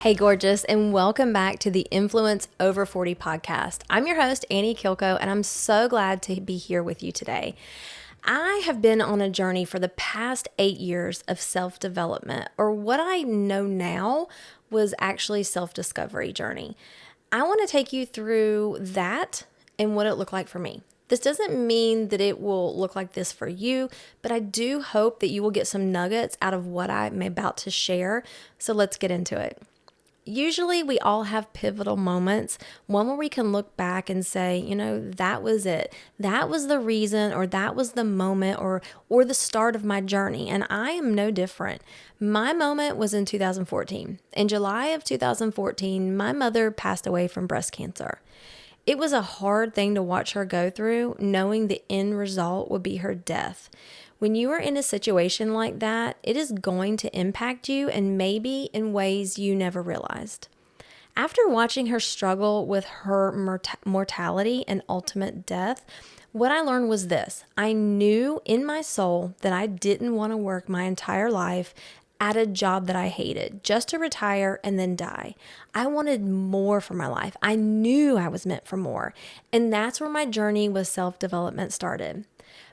Hey, gorgeous, and welcome back to the Influence Over 40 podcast. I'm your host, Annie Kilko, and I'm so glad to be here with you today. I have been on a journey for the past 8 years of self-development, or what I know now was actually self-discovery journey. I want to take you through that and what it looked like for me. This doesn't mean that it will look like this for you, but I do hope that you will get some nuggets out of what I'm about to share. So let's get into it. Usually we all have pivotal moments, one where we can look back and say, that was it. That was the reason, or that was the moment, or the start of my journey. And I am no different. My moment was in 2014. In July of 2014, my mother passed away from breast cancer. It was a hard thing to watch her go through, knowing the end result would be her death. When you are in a situation like that, it is going to impact you and maybe in ways you never realized. After watching her struggle with her mortality and ultimate death, what I learned was this. I knew in my soul that I didn't want to work my entire life at a job that I hated just to retire and then die. I wanted more for my life. I knew I was meant for more. And that's where my journey with self-development started.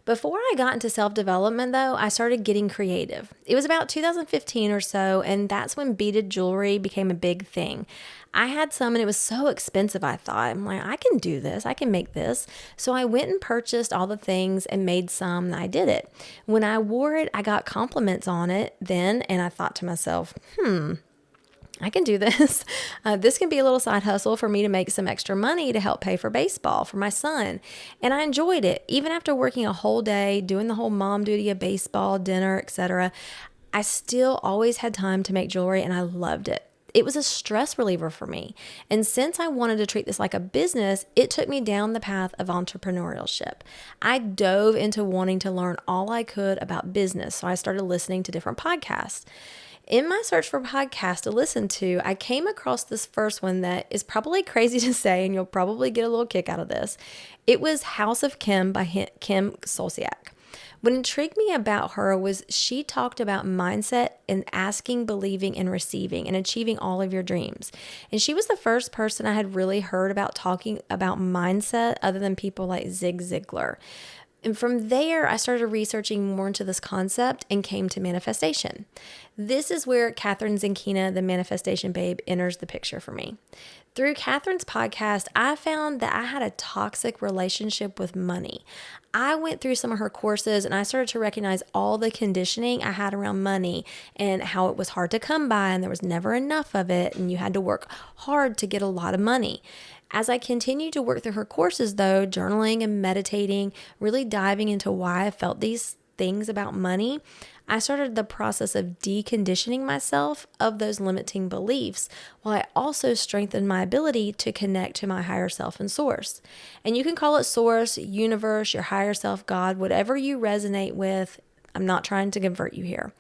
Before I got into self-development, though, I started getting creative. It was about 2015 or so, and that's when beaded jewelry became a big thing. I had some, and it was so expensive, I thought. I'm like, I can do this. I can make this. So I went and purchased all the things and made some, and I did it. When I wore it, I got compliments on it then, and I thought to myself, I can do this. This can be a little side hustle for me to make some extra money to help pay for baseball for my son. And I enjoyed it. Even after working a whole day, doing the whole mom duty of baseball, dinner, etc., I still always had time to make jewelry and I loved it. It was a stress reliever for me. And since I wanted to treat this like a business, it took me down the path of entrepreneurship. I dove into wanting to learn all I could about business. So I started listening to different podcasts. In my search for podcasts to listen to, I came across this first one that is probably crazy to say, and you'll probably get a little kick out of this. It was House of Kim by Kim Zolciak. What intrigued me about her was she talked about mindset and asking, believing, and receiving and achieving all of your dreams. And she was the first person I had really heard about talking about mindset other than people like Zig Ziglar. And from there, I started researching more into this concept and came to manifestation. This is where Catherine Zenkina, the manifestation babe, enters the picture for me. Through Catherine's podcast, I found that I had a toxic relationship with money. I went through some of her courses and I started to recognize all the conditioning I had around money and how it was hard to come by and there was never enough of it and you had to work hard to get a lot of money. As I continued to work through her courses, though, journaling and meditating, really diving into why I felt these things about money, I started the process of deconditioning myself of those limiting beliefs, while I also strengthened my ability to connect to my higher self and source. And you can call it source, universe, your higher self, God, whatever you resonate with. I'm not trying to convert you here.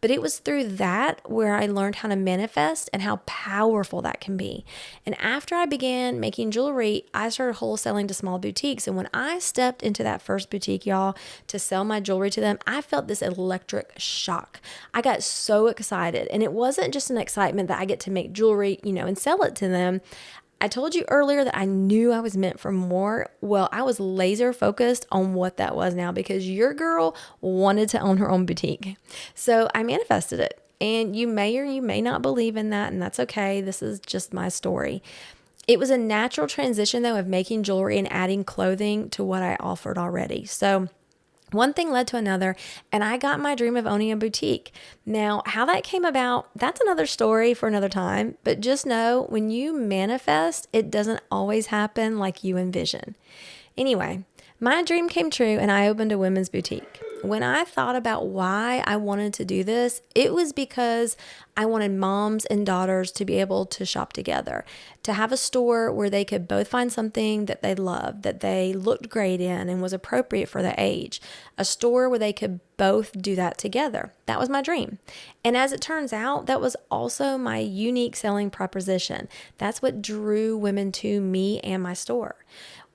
But it was through that where I learned how to manifest and how powerful that can be. And after I began making jewelry, I started wholesaling to small boutiques. And when I stepped into that first boutique, y'all, to sell my jewelry to them, I felt this electric shock. I got so excited. And it wasn't just an excitement that I get to make jewelry, and sell it to them. I told you earlier that I knew I was meant for more. Well, I was laser focused on what that was now because your girl wanted to own her own boutique. So I manifested it. And you may or you may not believe in that, and that's okay. This is just my story. It was a natural transition, though, of making jewelry and adding clothing to what I offered already. So one thing led to another, and I got my dream of owning a boutique. Now, how that came about, that's another story for another time. But just know, when you manifest, it doesn't always happen like you envision. Anyway, my dream came true, and I opened a women's boutique. When I thought about why I wanted to do this, it was because I wanted moms and daughters to be able to shop together, to have a store where they could both find something that they loved, that they looked great in and was appropriate for their age, a store where they could both do that together. That was my dream. And as it turns out, that was also my unique selling proposition. That's what drew women to me and my store.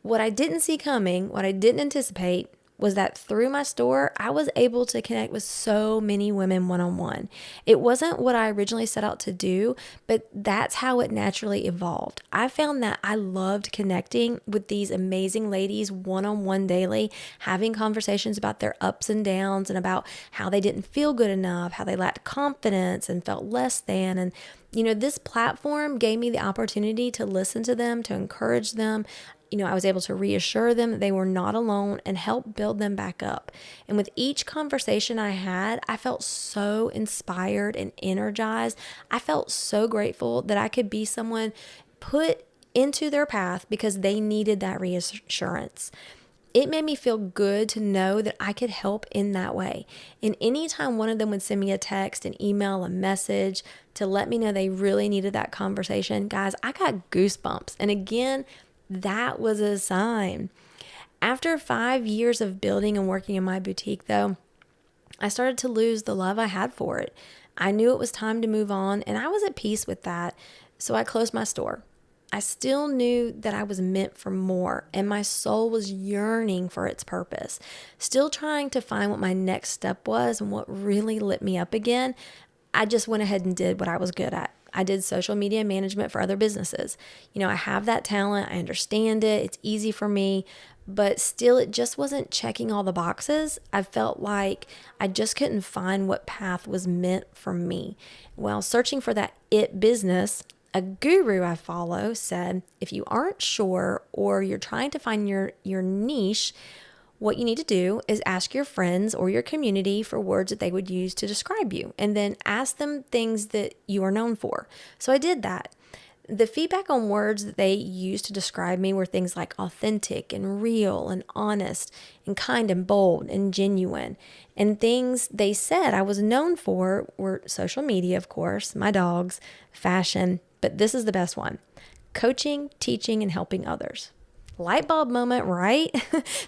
What I didn't see coming, what I didn't anticipate, was that through my store, I was able to connect with so many women one-on-one. It wasn't what I originally set out to do, but that's how it naturally evolved. I found that I loved connecting with these amazing ladies one-on-one daily, having conversations about their ups and downs and about how they didn't feel good enough, how they lacked confidence and felt less than. And this platform gave me the opportunity to listen to them, to encourage them. I was able to reassure them that they were not alone and help build them back up. And with each conversation I had, I felt so inspired and energized. I felt so grateful that I could be someone put into their path because they needed that reassurance. It made me feel good to know that I could help in that way. And anytime one of them would send me a text, an email, a message to let me know they really needed that conversation, guys, I got goosebumps. And again, that was a sign. After 5 years of building and working in my boutique, though, I started to lose the love I had for it. I knew it was time to move on, and I was at peace with that. So I closed my store. I still knew that I was meant for more, and my soul was yearning for its purpose. Still trying to find what my next step was and what really lit me up again, I just went ahead and did what I was good at. I did social media management for other businesses. I have that talent. I understand it. It's easy for me, but still it just wasn't checking all the boxes. I felt like I just couldn't find what path was meant for me. While searching for that it business, a guru I follow said, if you aren't sure or you're trying to find your niche, what you need to do is ask your friends or your community for words that they would use to describe you, and then ask them things that you are known for. So I did that. The feedback on words that they used to describe me were things like authentic and real and honest and kind and bold and genuine. And things they said I was known for were social media, of course, my dogs, fashion, but this is the best one: coaching, teaching, and helping others. Light bulb moment, right?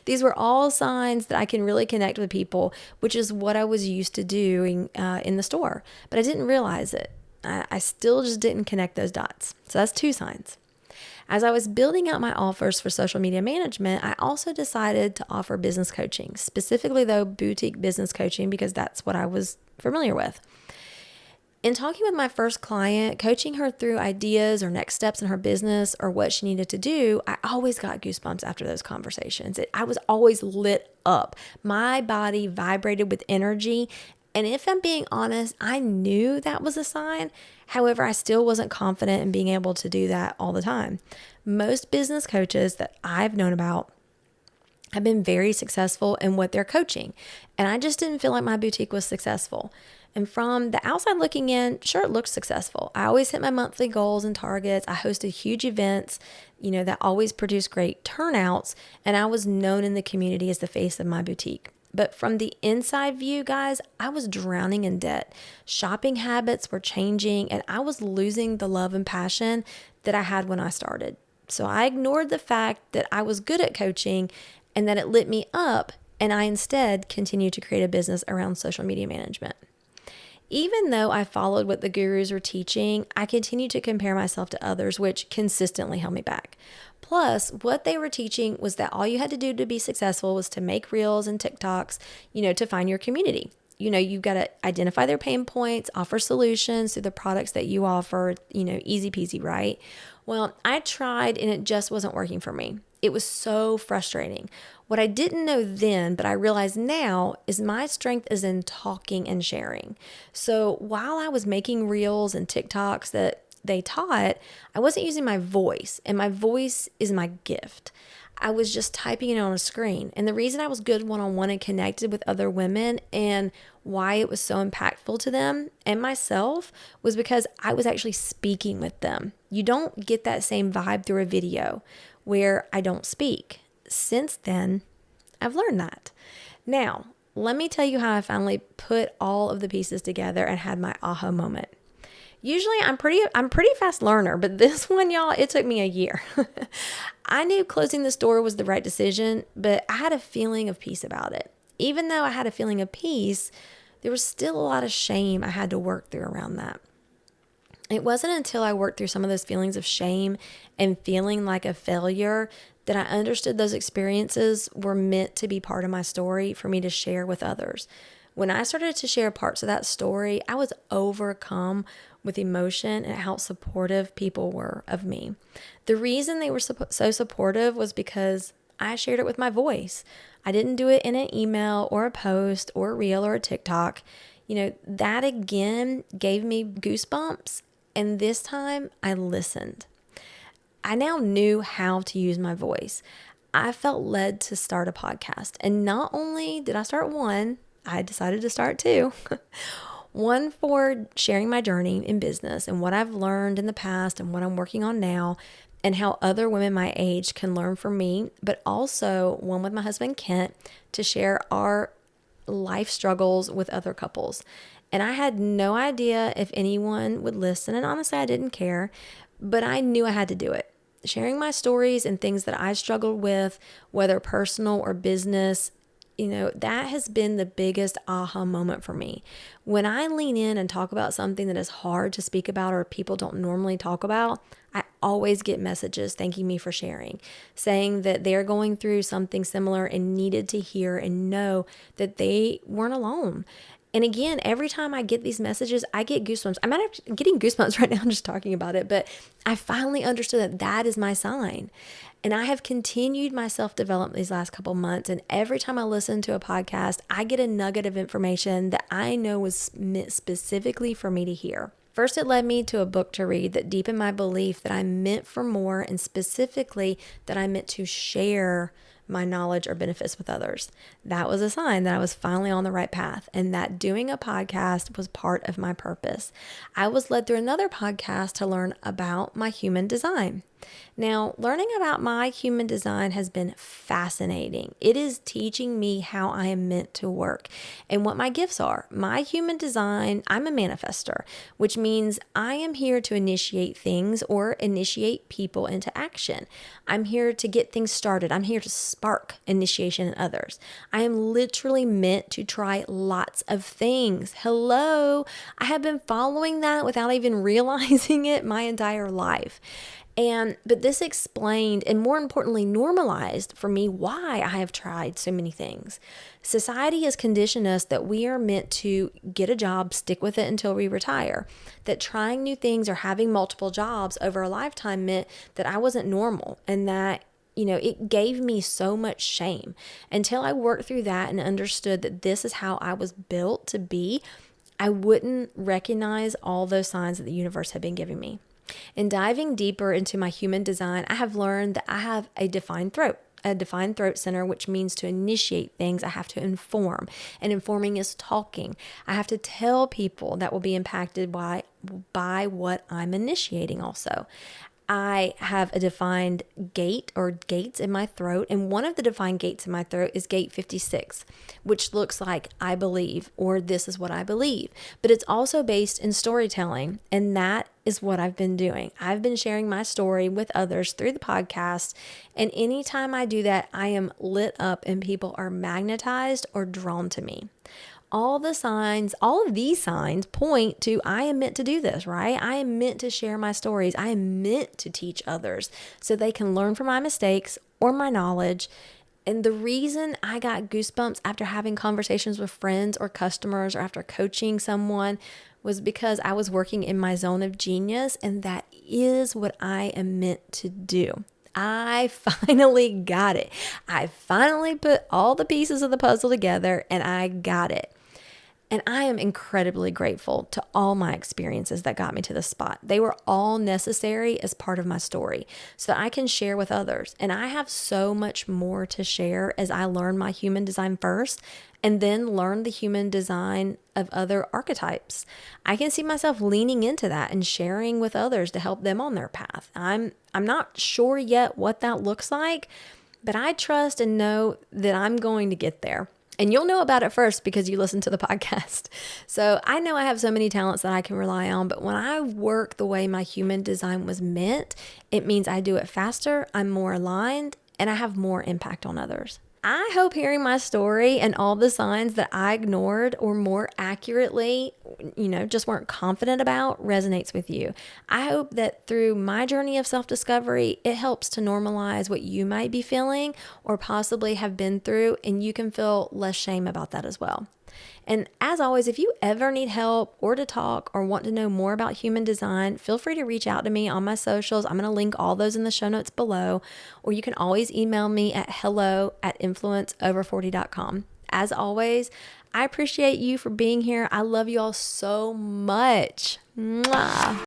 These were all signs that I can really connect with people, which is what I was used to doing in the store. But I didn't realize it. I still just didn't connect those dots. So that's 2 signs. As I was building out my offers for social media management, I also decided to offer business coaching, specifically though boutique business coaching, because that's what I was familiar with. In talking with my first client, coaching her through ideas or next steps in her business or what she needed to do, I always got goosebumps after those conversations. I was always lit up. My body vibrated with energy. And if I'm being honest, I knew that was a sign. However, I still wasn't confident in being able to do that all the time. Most business coaches that I've known about have been very successful in what they're coaching. And I just didn't feel like my boutique was successful. And from the outside looking in, sure, it looks successful. I always hit my monthly goals and targets. I hosted huge events, that always produce great turnouts. And I was known in the community as the face of my boutique. But from the inside view, guys, I was drowning in debt. Shopping habits were changing, and I was losing the love and passion that I had when I started. So I ignored the fact that I was good at coaching and that it lit me up, and I instead continued to create a business around social media management. Even though I followed what the gurus were teaching, I continued to compare myself to others, which consistently held me back. Plus, what they were teaching was that all you had to do to be successful was to make reels and TikToks, to find your community. You've got to identify their pain points, offer solutions through the products that you offer, easy peasy, right? Well, I tried and it just wasn't working for me. It was so frustrating. What I didn't know then, but I realize now, is my strength is in talking and sharing. So while I was making reels and TikToks that they taught, I wasn't using my voice, and my voice is my gift. I was just typing it on a screen. And the reason I was good one-on-one and connected with other women and why it was so impactful to them and myself was because I was actually speaking with them. You don't get that same vibe through a video where I don't speak. Since then, I've learned that. Now, let me tell you how I finally put all of the pieces together and had my aha moment. Usually I'm pretty fast learner, but this one, y'all, it took me a year. I knew closing the store was the right decision, but I had a feeling of peace about it. Even though I had a feeling of peace, there was still a lot of shame I had to work through around that. It wasn't until I worked through some of those feelings of shame and feeling like a failure that I understood those experiences were meant to be part of my story for me to share with others. When I started to share parts of that story, I was overcome with emotion at how supportive people were of me. The reason they were so supportive was because I shared it with my voice. I didn't do it in an email or a post or a reel or a TikTok. That again gave me goosebumps. And this time I listened. I now knew how to use my voice. I felt led to start a podcast. And not only did I start one, I decided to start two. One for sharing my journey in business and what I've learned in the past and what I'm working on now, and how other women my age can learn from me, but also one with my husband, Kent, to share our life struggles with other couples. And I had no idea if anyone would listen, and honestly, I didn't care, but I knew I had to do it. Sharing my stories and things that I struggled with, whether personal or business, that has been the biggest aha moment for me. When I lean in and talk about something that is hard to speak about or people don't normally talk about, I always get messages thanking me for sharing, saying that they're going through something similar and needed to hear and know that they weren't alone. And again, every time I get these messages, I get goosebumps. I'm getting goosebumps right now just talking about it, but I finally understood that that is my sign. And I have continued my self-development these last couple months. And every time I listen to a podcast, I get a nugget of information that I know was meant specifically for me to hear. First, it led me to a book to read that deepened my belief that I'm meant for more, and specifically that I'm meant to share my knowledge or benefits with others. That was a sign that I was finally on the right path and that doing a podcast was part of my purpose. I was led through another podcast to learn about my human design. Now, learning about my human design has been fascinating. It is teaching me how I am meant to work and what my gifts are. My human design, I'm a manifester, which means I am here to initiate things or initiate people into action. I'm here to get things started. I'm here to spark initiation in others. I am literally meant to try lots of things. Hello, I have been following that without even realizing it my entire life. But this explained and more importantly normalized for me why I have tried so many things. Society has conditioned us that we are meant to get a job, stick with it until we retire. That trying new things or having multiple jobs over a lifetime meant that I wasn't normal, and that it gave me so much shame until I worked through that and understood that this is how I was built to be. I wouldn't recognize all those signs that the universe had been giving me. In diving deeper into my human design, I have learned that I have a defined throat center, which means to initiate things. I have to inform, and informing is talking. I have to tell people that will be impacted by what I'm initiating also. I have a defined gate or gates in my throat, and one of the defined gates in my throat is gate 56, which looks like I believe, or this is what I believe. But it's also based in storytelling, and that is what I've been doing. I've been sharing my story with others through the podcast, and anytime I do that, I am lit up and people are magnetized or drawn to me. All of these signs point to I am meant to do this, right? I am meant to share my stories. I am meant to teach others so they can learn from my mistakes or my knowledge. And the reason I got goosebumps after having conversations with friends or customers or after coaching someone was because I was working in my zone of genius, and that is what I am meant to do. I finally got it. I finally put all the pieces of the puzzle together and I got it. And I am incredibly grateful to all my experiences that got me to this spot. They were all necessary as part of my story so that I can share with others. And I have so much more to share as I learn my human design first and then learn the human design of other archetypes. I can see myself leaning into that and sharing with others to help them on their path. I'm not sure yet what that looks like, but I trust and know that I'm going to get there. And you'll know about it first because you listen to the podcast. So I know I have so many talents that I can rely on, but when I work the way my human design was meant, it means I do it faster, I'm more aligned, and I have more impact on others. I hope hearing my story and all the signs that I ignored, or more accurately, just weren't confident about, resonates with you. I hope that through my journey of self discovery, it helps to normalize what you might be feeling or possibly have been through, and you can feel less shame about that as well. And as always, if you ever need help or to talk or want to know more about human design, feel free to reach out to me on my socials. I'm going to link all those in the show notes below, or you can always email me at hello@influenceover40.com. As always, I appreciate you for being here. I love you all so much. Mwah.